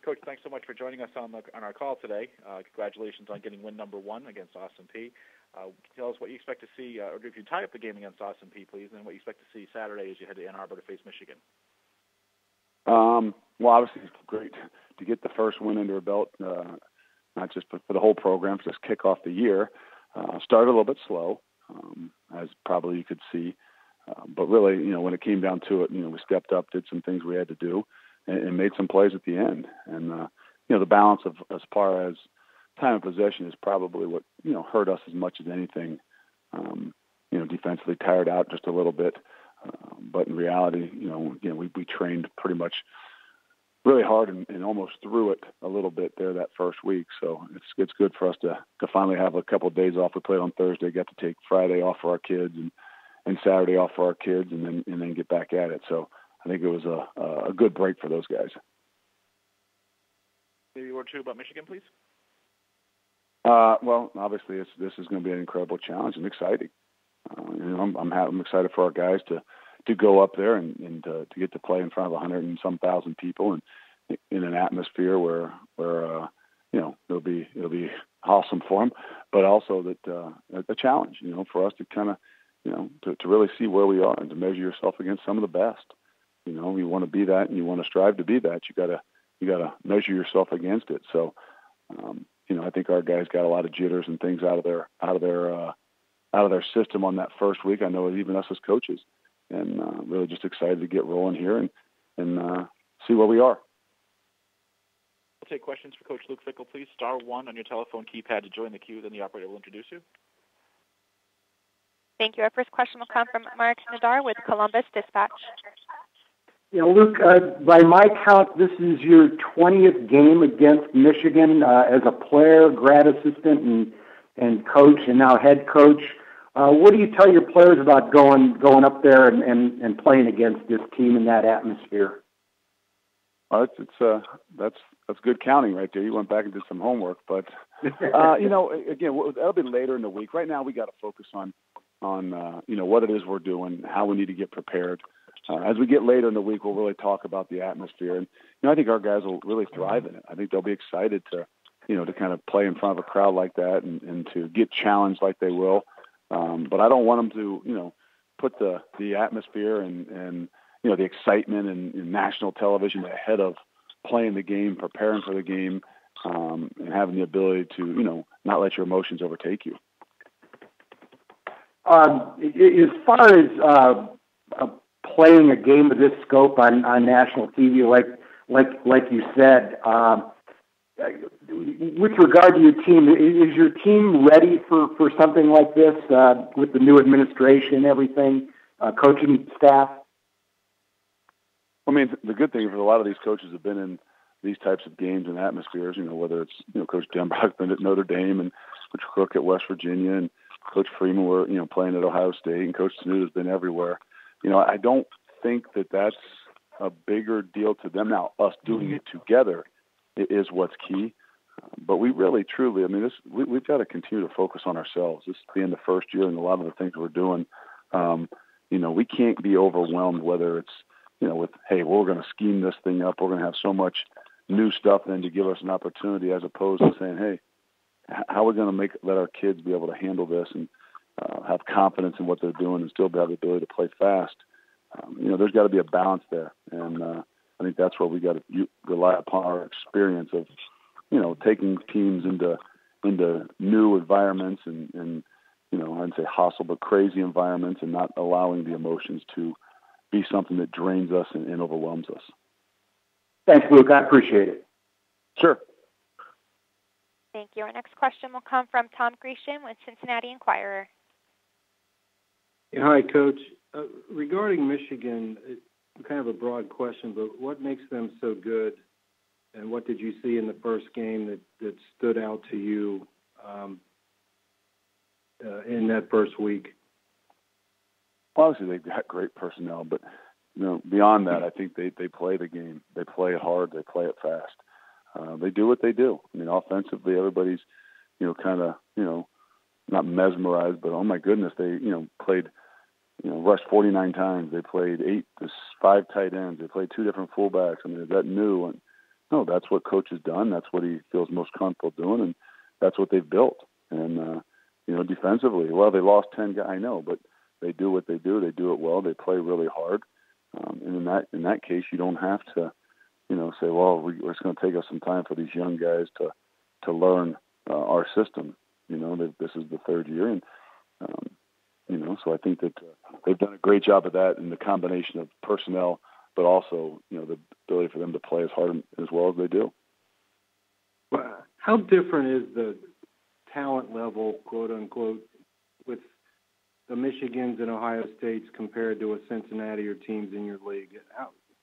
Coach, thanks so much for joining us on our call today. Congratulations on getting win number 1 against Austin Peay. Tell us what you expect to see, or if you tie up the game against Austin Peay, please, and what you expect to see Saturday as you head to Ann Arbor to face Michigan. Well, obviously, it's great to get the first win under a belt, not just for the whole program, just kick off the year. Started a little bit slow, as probably you could see. But really, when it came down to it, we stepped up, did some things we had to do, and made some plays at the end. And, the balance of as far as time of possession is probably what, hurt us as much as anything. Defensively tired out just a little bit. But in reality, we trained pretty much really hard and almost threw it a little bit there that first week. So it's good for us to finally have a couple of days off. We played on Thursday, got to take Friday off for our kids and Saturday off for our kids, and then get back at it. So I think it was a good break for those guys. Maybe a word or two about Michigan, please. Well, obviously, this is going to be an incredible challenge and exciting. I'm excited for our guys to go up there and to get to play in front of 100 and some thousand people and in an atmosphere where it'll be awesome for them, but also that a challenge, for us to kind of to really see where we are and to measure yourself against some of the best. You want to be that and you want to strive to be that. You gotta measure yourself against it. So, I think our guys got a lot of jitters and things out of their system on that first week. I know even us as coaches, and really just excited to get rolling here and see where we are. We'll take questions for Coach Luke Fickell, please. Star 1 on your telephone keypad to join the queue. Then the operator will introduce you. Thank you. Our first question will come from Mark Nadar with Columbus Dispatch. Luke, by my count, this is your 20th game against Michigan as a player, grad assistant, and coach, and now head coach. What do you tell your players about going up there and playing against this team in that atmosphere? Well, that's good counting right there. You went back and did some homework, but again, that'll be later in the week. Right now, we got to focus on what it is we're doing, how we need to get prepared. As we get later in the week, we'll really talk about the atmosphere, and I think our guys will really thrive in it. I think they'll be excited to kind of play in front of a crowd like that and to get challenged like they will. But I don't want them to, put the atmosphere and the excitement and national television ahead of playing the game, preparing for the game, and having the ability to, not let your emotions overtake you. As far as playing a game of this scope on national TV, like you said, with regard to your team, is your team ready for something like this with the new administration and everything, coaching staff? I mean, the good thing is a lot of these coaches have been in these types of games and atmospheres, whether it's, Coach Denbrock's been at Notre Dame and Coach Crook at West Virginia and Coach Freeman were, playing at Ohio State, and Coach Snoot has been everywhere. I don't think that's a bigger deal to them. Now, us doing it together is what's key. But we really, truly, we've got to continue to focus on ourselves. This being the first year and a lot of the things we're doing, we can't be overwhelmed, whether it's, with, hey, we're going to scheme this thing up. We're going to have so much new stuff then to give us an opportunity, as opposed to saying, hey, how are we going to let our kids be able to handle this and have confidence in what they're doing and still have the ability to play fast? There's got to be a balance there. And I think that's where we got to rely upon our experience of, taking teams into new environments and I'd say hostile but crazy environments, and not allowing the emotions to be something that drains us and overwhelms us. Thanks, Luke. I appreciate it. Sure. Thank you. Our next question will come from Tom Gresham with Cincinnati Enquirer. Hi, Coach. Regarding Michigan, kind of a broad question, but what makes them so good, and what did you see in the first game that stood out to you in that first week? Obviously, they've got great personnel, but beyond that, I think they play the game. They play it hard. They play it fast. They do what they do. Offensively, everybody's kind of not mesmerized, but oh my goodness, they played rushed 49 times. They played 5 tight ends. They played 2 different fullbacks. Is that new? And no, that's what Coach has done. That's what he feels most comfortable doing, and that's what they've built. And defensively, well, they lost 10 guys, I know, but they do what they do. They do it well. They play really hard. And in that case, you don't have to, say, well, it's going to take us some time for these young guys to learn our system. This is the third year, and so I think that they've done a great job of that in the combination of personnel, but also the ability for them to play as hard as well as they do. Well, how different is the talent level, quote unquote, with the Michigans and Ohio States compared to a Cincinnati or teams in your league?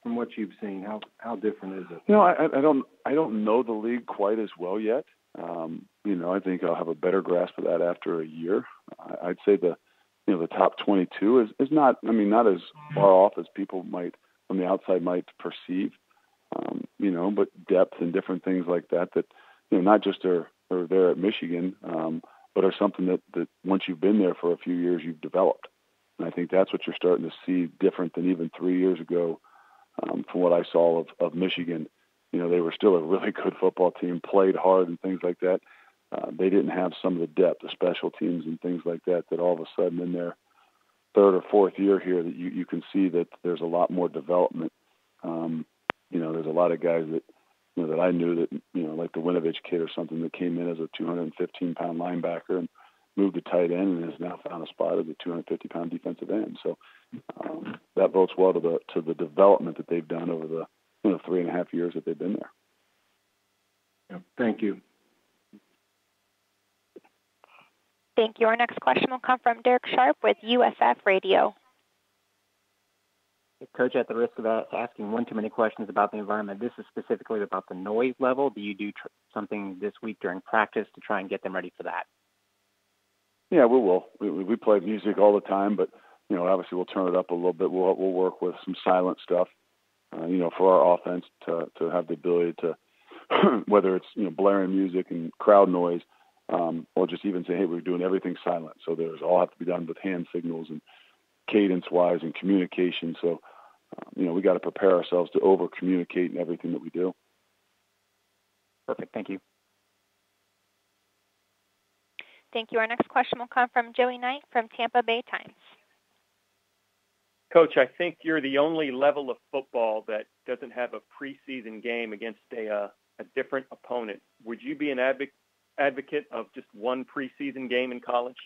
From what you've seen, how different is it? I don't know the league quite as well yet. I think I'll have a better grasp of that after a year. I'd say the top 22 is not as far off as people might from the outside might perceive. But depth and different things like that not just are there at Michigan, but are something that once you've been there for a few years, you've developed. And I think that's what you're starting to see different than even 3 years ago. From what I saw of Michigan, they were still a really good football team, played hard and things like that. They didn't have some of the depth, the special teams and things like that all of a sudden in their third or fourth year here that you can see that there's a lot more development. There's a lot of guys that, that I knew that, like the Winovich kid or something that came in as a 215-pound linebacker and moved to tight end and has now found a spot as a 250-pound defensive end. So that bodes well to the development that they've done over the 3.5 years that they've been there. Yeah, thank you. Thank you. Our next question will come from Derek Sharp with USF Radio. Coach, at the risk of asking one too many questions about the environment, this is specifically about the noise level. Do you do something this week during practice to try and get them ready for that? Yeah, we will. We play music all the time, but obviously we'll turn it up a little bit. We'll work with some silent stuff, for our offense to have the ability to, whether it's blaring music and crowd noise, or just even say, hey, we're doing everything silent. So there's all have to be done with hand signals and cadence-wise and communication. So, we got to prepare ourselves to over-communicate in everything that we do. Perfect. Thank you. Thank you. Our next question will come from Joey Knight from Tampa Bay Times. Coach, I think you're the only level of football that doesn't have a preseason game against a different opponent. Would you be an advocate of just one preseason game in college?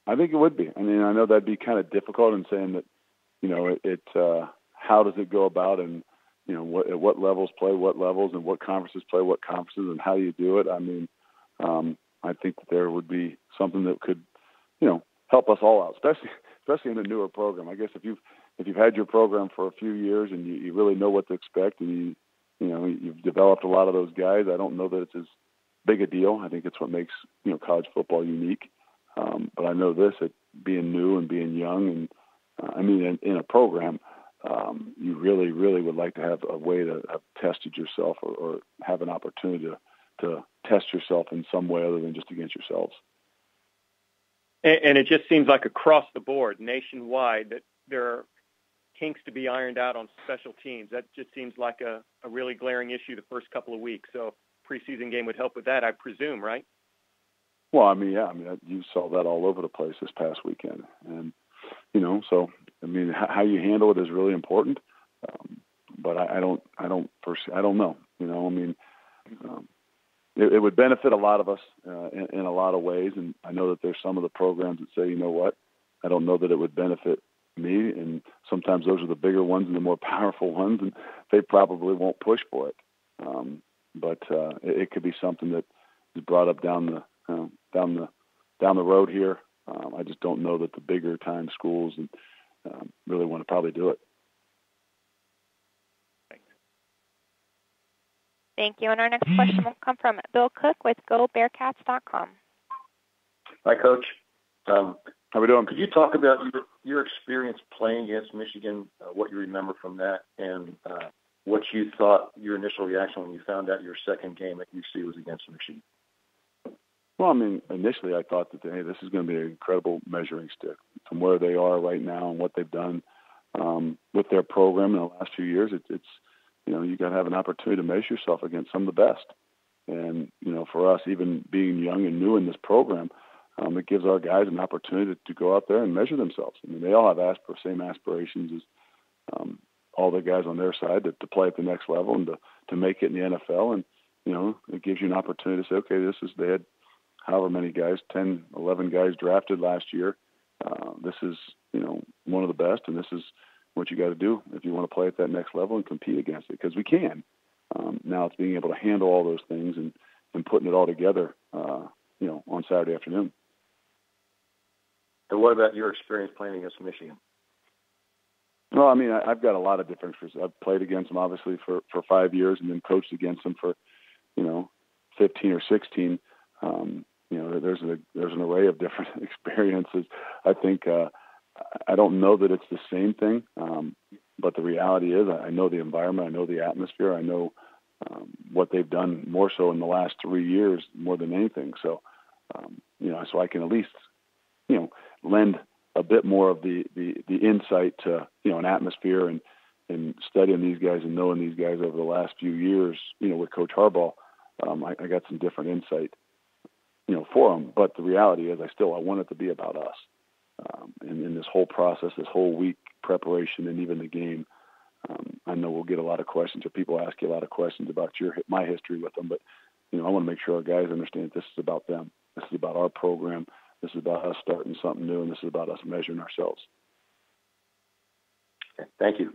I think it would be. I know that'd be kind of difficult in saying that, how does it go about and, at what levels play what levels and what conferences play what conferences and how you do it. I think that there would be something that could, help us all out, especially in a newer program. I guess if you've had your program for a few years and you really know what to expect and you've developed a lot of those guys, I don't know that it's as big a deal. I think it's what makes, college football unique. But I know this, at being new and being young and, in a program, you really, really would like to have a way to have tested yourself or have an opportunity to test yourself in some way other than just against yourselves. And it just seems like across the board, nationwide, that there are kinks to be ironed out on special teams. That just seems like a really glaring issue the first couple of weeks. So preseason game would help with that, I presume, right? Well, you saw that all over the place this past weekend. And, how you handle it is really important. But I don't know. It would benefit a lot of us in a lot of ways. And I know that there's some of the programs that say, I don't know that it would benefit me. And sometimes those are the bigger ones and the more powerful ones, and they probably won't push for it. But it could be something that is brought up down the road here. I just don't know that the bigger time schools really want to probably do it. Thank you. And our next question will come from Bill Cook with GoBearcats.com. Hi, Coach. How we doing? Could you talk about your experience playing against Michigan, what you remember from that, and what you thought your initial reaction when you found out your second game at UC was against Michigan? Well, initially I thought that, hey, this is going to be an incredible measuring stick from where they are right now and what they've done with their program in the last few years. It's you got to have an opportunity to measure yourself against some of the best. And, for us, even being young and new in this program, it gives our guys an opportunity to go out there and measure themselves. I mean, they all have same aspirations as all the guys on their side to play at the next level and to make it in the NFL. And, it gives you an opportunity to say, okay, they had however many guys, 10, 11 guys drafted last year. This is, one of the best, and this is what you got to do if you want to play at that next level and compete against it, because we can. Now it's being able to handle all those things and putting it all together, on Saturday afternoon. And what about your experience playing against Michigan? Well, I mean, I've got a lot of different experiences. I've played against them, obviously, for 5 years, and then coached against them for, 15 or 16. There's an array of different experiences. I think I don't know that it's the same thing, but the reality is I know the environment, I know the atmosphere, I know what they've done more so in the last 3 years more than anything. So, so I can at least, lend a bit more of the insight to, an atmosphere and studying these guys and knowing these guys over the last few years, with Coach Harbaugh. I got some different insight, for them. But the reality is I want it to be about us. And in this whole process, this whole week preparation and even the game, I know we'll get a lot of questions, or people ask you a lot of questions about my history with them. But, I want to make sure our guys understand this is about them. This is about our program. This is about us starting something new, and this is about us measuring ourselves. Okay. Thank you.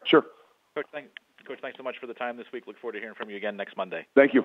Sure. Coach, thanks so much for the time this week. Look forward to hearing from you again next Monday. Thank you.